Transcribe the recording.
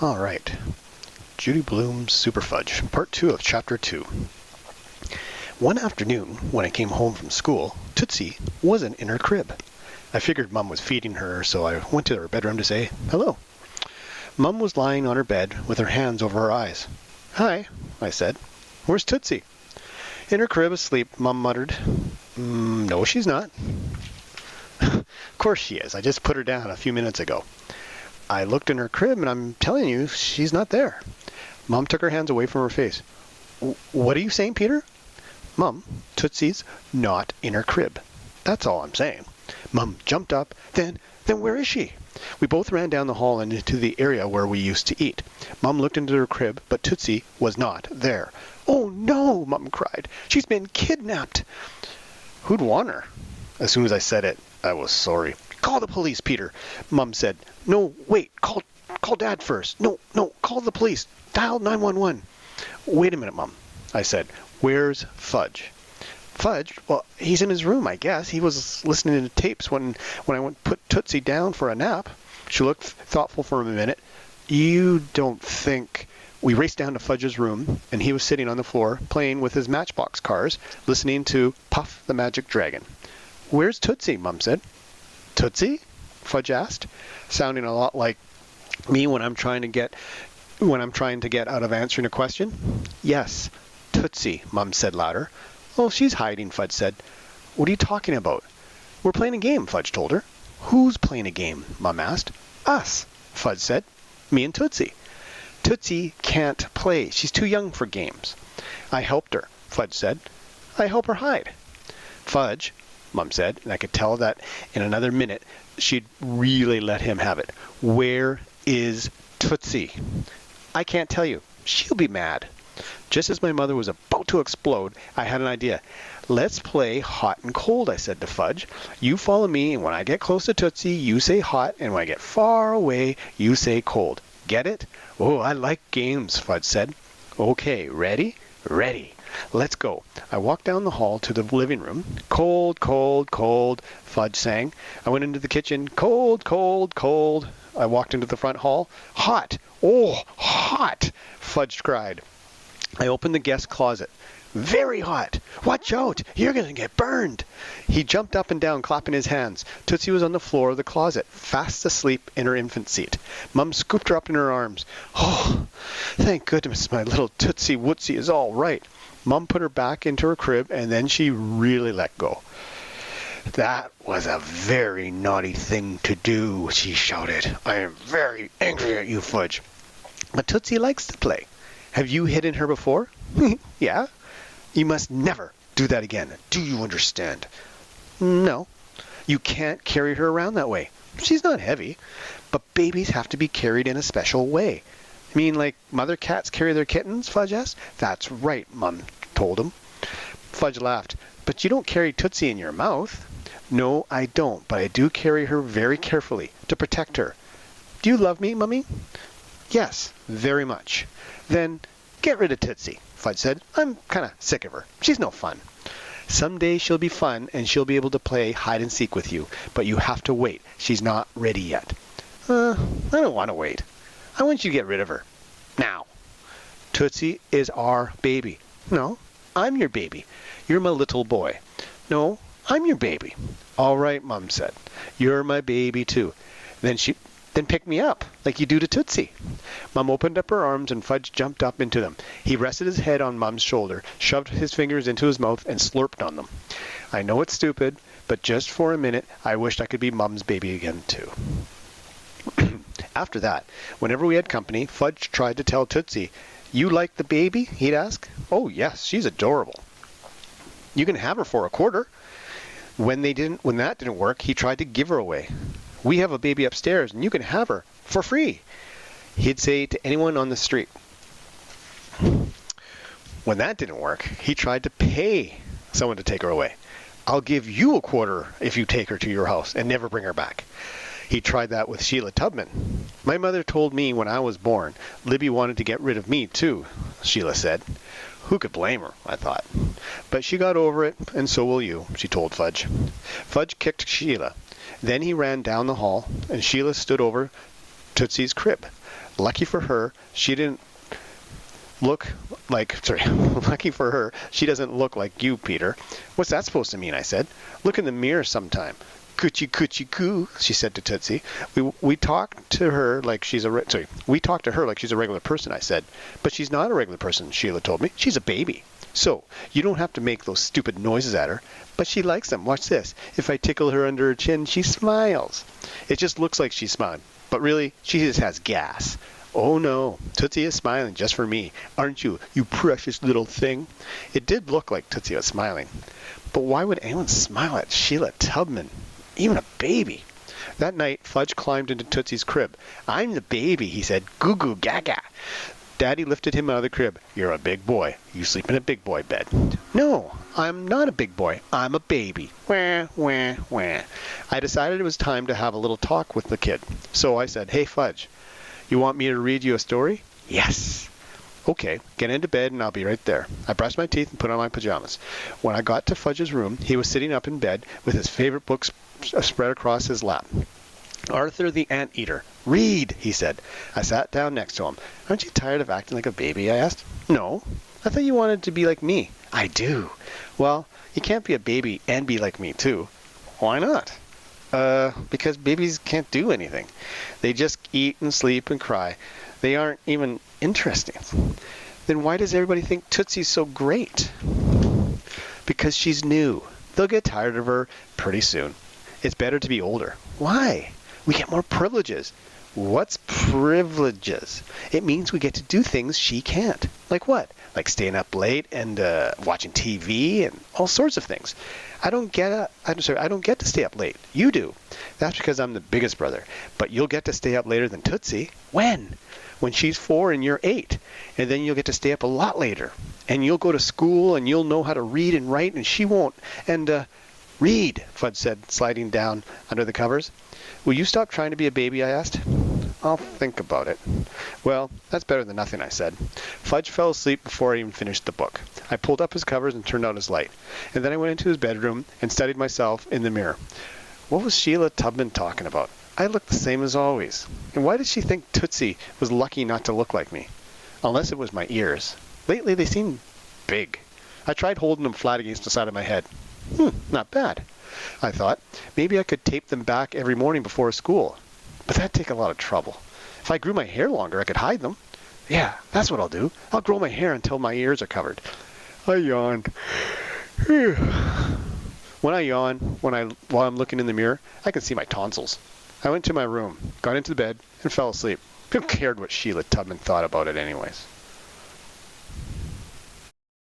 All right. Judy Blume's Super Fudge, Part 2 of Chapter 2. One afternoon, when I came home from school, Tootsie wasn't in her crib. I figured Mum was feeding her, so I went to her bedroom to say hello. Mum was lying on her bed with her hands over her eyes. "Hi," I said. "Where's Tootsie?" "In her crib asleep," Mum muttered. No, she's not." "Of course she is. I just put her down a few minutes ago." "I looked in her crib, and I'm telling you, she's not there." Mum took her hands away from her face. "What are you saying, Peter?" "Mum, Tootsie's not in her crib. That's all I'm saying." Mum jumped up. Then where is she?" We both ran down the hall and into the area where we used to eat. Mum looked into her crib, but Tootsie was not there. "Oh, no!" Mum cried. "She's been kidnapped." "Who'd want her?" As soon as I said it, I was sorry. "Call the police, Peter," Mum said. "No, wait, call Dad first. No, call the police. Dial 911. "Wait a minute, Mum," I said. "Where's Fudge?" "Fudge? Well, he's in his room, I guess. He was listening to tapes when I went put Tootsie down for a nap." She looked thoughtful for a minute. "You don't think—" We raced down to Fudge's room, and he was sitting on the floor, playing with his Matchbox cars, listening to Puff the Magic Dragon. "Where's Tootsie?" Mum said. "Tootsie?" Fudge asked, sounding a lot like me when I'm trying to get out of answering a question. "Yes, Tootsie," Mum said louder. "Oh, she's hiding," Fudge said. "What are you talking about?" "We're playing a game," Fudge told her. "Who's playing a game?" Mum asked. "Us," Fudge said. "Me and Tootsie." "Tootsie can't play. She's too young for games." "I helped her," Fudge said. "I help her hide." "Fudge," Mum said, and I could tell that in another minute she'd really let him have it. "Where is Tootsie?" "I can't tell you. She'll be mad." Just as my mother was about to explode, I had an idea. "Let's play hot and cold," I said to Fudge. "You follow me, and when I get close to Tootsie, you say hot, and when I get far away, you say cold. Get it?" "Oh, I like games," Fudge said. "Okay, ready?" "Ready. Let's go." I walked down the hall to the living room. "Cold, cold, cold," Fudge sang. I went into the kitchen. "Cold, cold, cold." I walked into the front hall. "Hot! Oh, hot!" Fudge cried. I opened the guest closet. "Very hot! Watch out! You're going to get burned!" He jumped up and down, clapping his hands. Tootsie was on the floor of the closet, fast asleep in her infant seat. Mum scooped her up in her arms. "Oh, thank goodness my little Tootsie Wootsie is all right." Mum put her back into her crib, and then she really let go. "That was a very naughty thing to do," she shouted. "I am very angry at you, Fudge." "But Tootsie likes to play." "Have you hidden her before?" "Yeah." "You must never do that again. Do you understand?" "No." "You can't carry her around that way." "She's not heavy." "But babies have to be carried in a special way." "You mean like mother cats carry their kittens?" Fudge asked. "That's right," Mum told him. Fudge laughed. "But you don't carry Tootsie in your mouth." "No, I don't, but I do carry her very carefully to protect her." "Do you love me, Mummy?" "Yes, very much." "Then get rid of Tootsie," Fudge said. "I'm kind of sick of her. She's no fun." "Someday she'll be fun, and she'll be able to play hide and seek with you, but you have to wait. She's not ready yet." I don't want to wait. I want you to get rid of her. Now." "Tootsie is our baby." "No, I'm your baby. You're my little boy." "No, I'm your baby." "All right," Mum said. "You're my baby, too." Then pick me up, like you do to Tootsie." Mum opened up her arms, and Fudge jumped up into them. He rested his head on Mum's shoulder, shoved his fingers into his mouth, and slurped on them. I know it's stupid, but just for a minute, I wished I could be Mum's baby again, too. After that, whenever we had company, Fudge tried to tell Tootsie, "You like the baby?" he'd ask. "Oh, yes, she's adorable. You can have her for a quarter." When that didn't work, he tried to give her away. "We have a baby upstairs, and you can have her for free," he'd say to anyone on the street. When that didn't work, he tried to pay someone to take her away. "I'll give you a quarter if you take her to your house and never bring her back." He tried that with Sheila Tubman. "My mother told me when I was born, Libby wanted to get rid of me too," Sheila said. Who could blame her, I thought. But she got over it, and so will you, she told Fudge. Fudge kicked Sheila. Then he ran down the hall, and Sheila stood over Tootsie's crib. Lucky for her, she didn't look like, sorry, lucky for her, she doesn't look like you, Peter. What's that supposed to mean? I said. Look in the mirror sometime. Coochie coochie coo, she said to Tootsie. We talked to her like she's a regular person, I said. But she's not a regular person, Sheila told me. She's a baby. So, you don't have to make those stupid noises at her. But she likes them. Watch this. If I tickle her under her chin, she smiles. It just looks like she's smiling. But really, she just has gas. Oh no, Tootsie is smiling just for me. Aren't you, you precious little thing? It did look like Tootsie was smiling. But why would anyone smile at Sheila Tubman? Even a baby. That night, Fudge climbed into Tootsie's crib. I'm the baby, he said. Goo goo gaga. Daddy lifted him out of the crib. You're a big boy. You sleep in a big boy bed. No, I'm not a big boy. I'm a baby. Wah, wah, wah. I decided it was time to have a little talk with the kid. So I said, hey, Fudge, you want me to read you a story? Yes. Okay, get into bed and I'll be right there. I brushed my teeth and put on my pajamas. When I got to Fudge's room, he was sitting up in bed with his favorite books spread across his lap. Arthur the Anteater. Read, he said. I sat down next to him. Aren't you tired of acting like a baby? I asked. No. I thought you wanted to be like me. I do. Well, you can't be a baby and be like me, too. Why not? Because babies can't do anything. They just eat and sleep and cry. They aren't even interesting. Then why does everybody think Tootsie's so great? Because she's new. They'll get tired of her pretty soon. It's better to be older. Why? We get more privileges. What's privileges? It means we get to do things she can't. Like what? Like staying up late and watching TV and all sorts of things. I don't get to stay up late. You do. That's because I'm the biggest brother. But you'll get to stay up later than Tootsie. When? When she's 4 and you're 8. And then you'll get to stay up a lot later. And you'll go to school and you'll know how to read and write and she won't. And, read, Fudge said, sliding down under the covers. Will you stop trying to be a baby, I asked. I'll think about it. Well, that's better than nothing, I said. Fudge fell asleep before I even finished the book. I pulled up his covers and turned out his light. And then I went into his bedroom and studied myself in the mirror. What was Sheila Tubman talking about? I looked the same as always. And why did she think Tootsie was lucky not to look like me? Unless it was my ears. Lately they seem big. I tried holding them flat against the side of my head. Not bad. I thought, maybe I could tape them back every morning before school. But that'd take a lot of trouble. If I grew my hair longer, I could hide them. Yeah, that's what I'll do. I'll grow my hair until my ears are covered. I yawned. When I yawn, while I'm looking in the mirror, I can see my tonsils. I went to my room, got into the bed, and fell asleep. Who cared what Sheila Tubman thought about it anyways?